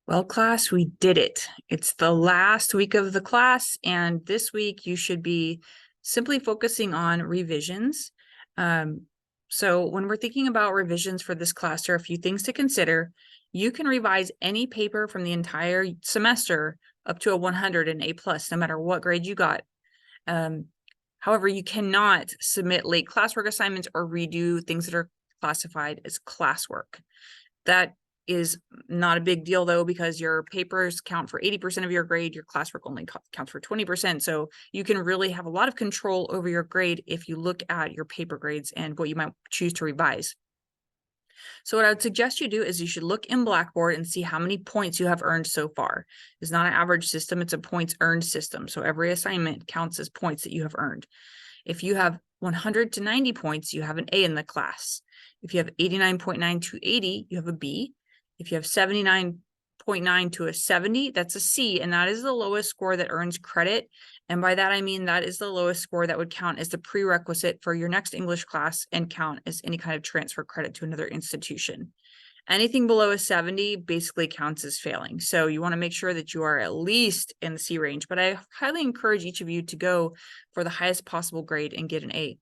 Well, class, we did it. It's the last week of the class, and this week you should be simply focusing on revisions. So when we're thinking about revisions for this class, there are a few things to consider. You can revise any paper from the entire semester up to a 100 and A plus, no matter what grade you got. However, you cannot submit late classwork assignments or redo things that are classified as classwork. That is not a big deal though, because your papers count for 80% of your grade, your classwork only counts for 20%. So you can really have a lot of control over your grade if you look at your paper grades and what you might choose to revise. So what I would suggest you do is you should look in Blackboard and see how many points you have earned so far. It's not an average system, it's a points earned system. So every assignment counts as points that you have earned. If you have 100 to 90 points, you have an A in the class. If you have 89.9 to 80, you have a B. If you have 79.9 to a 70, that's a C, and that is the lowest score that earns credit. And by that, I mean that is the lowest score that would count as the prerequisite for your next English class and count as any kind of transfer credit to another institution. Anything below a 70 basically counts as failing. So you want to make sure that you are at least in the C range, but I highly encourage each of you to go for the highest possible grade and get an A.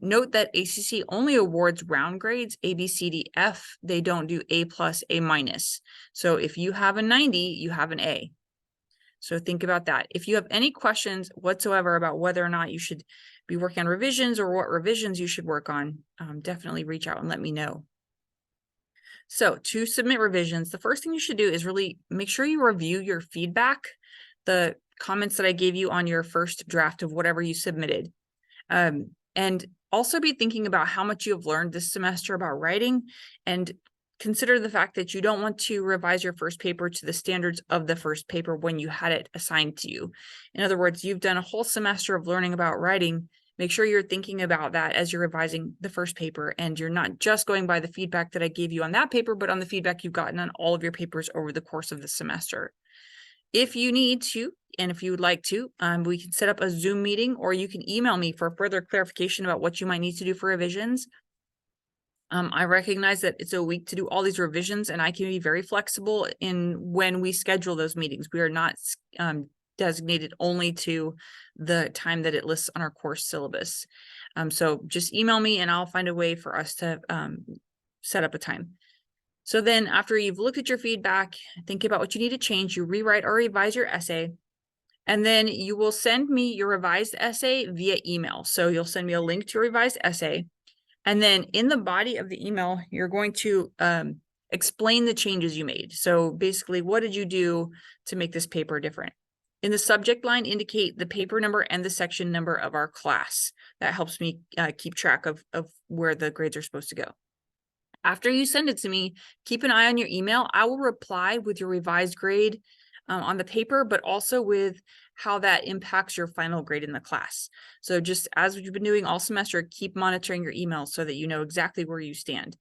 Note that ACC only awards round grades, A, B, C, D, F. They don't do A plus, A minus. So if you have a 90, you have an A. So think about that. If you have any questions whatsoever about whether or not you should be working on revisions or what revisions you should work on, definitely reach out and let me know. So to submit revisions, the first thing you should do is really make sure you review your feedback, the comments that I gave you on your first draft of whatever you submitted. And also be thinking about how much you have learned this semester about writing, and consider the fact that you don't want to revise your first paper to the standards of the first paper when you had it assigned to you. In other words, you've done a whole semester of learning about writing. Make sure you're thinking about that as you're revising the first paper, and you're not just going by the feedback that I gave you on that paper, but on the feedback you've gotten on all of your papers over the course of the semester. If you need to, and if you would like to, we can set up a Zoom meeting, or you can email me for further clarification about what you might need to do for revisions. I recognize that it's a week to do all these revisions, and I can be very flexible in when we schedule those meetings. We are not designated only to the time that it lists on our course syllabus. So just email me and I'll find a way for us to set up a time. So then after you've looked at your feedback, think about what you need to change, you rewrite or revise your essay, and then you will send me your revised essay via email. So you'll send me a link to your revised essay. And then in the body of the email, you're going to explain the changes you made. So basically, what did you do to make this paper different? In the subject line, indicate the paper number and the section number of our class. That helps me keep track of where the grades are supposed to go. After you send it to me, keep an eye on your email. I will reply with your revised grade on the paper, but also with how that impacts your final grade in the class. So just as you've been doing all semester, keep monitoring your emails so that you know exactly where you stand.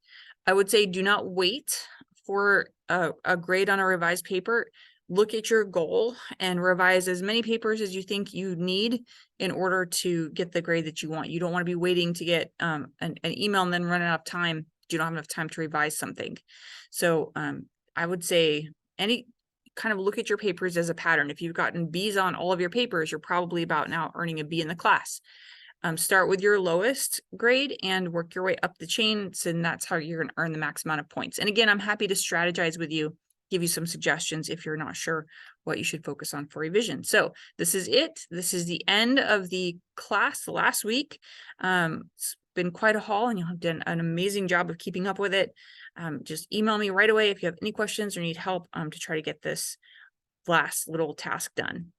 I would say do not wait for a grade on a revised paper. Look at your goal and revise as many papers as you think you need in order to get the grade that you want. You don't want to be waiting to get an email and then run out of time. You don't have enough time to revise something. So I would say kind of look at your papers as a pattern. If you've gotten B's on all of your papers, you're probably about now earning a B in the class. Start with your lowest grade and work your way up the chain. And that's how you're going to earn the max amount of points. And again, I'm happy to strategize with you, give you some suggestions if you're not sure what you should focus on for revision. So this is it. This is the end of the class, the last week. It's been quite a haul, and you've done an amazing job of keeping up with it. Just email me right away if you have any questions or need help to try to get this last little task done.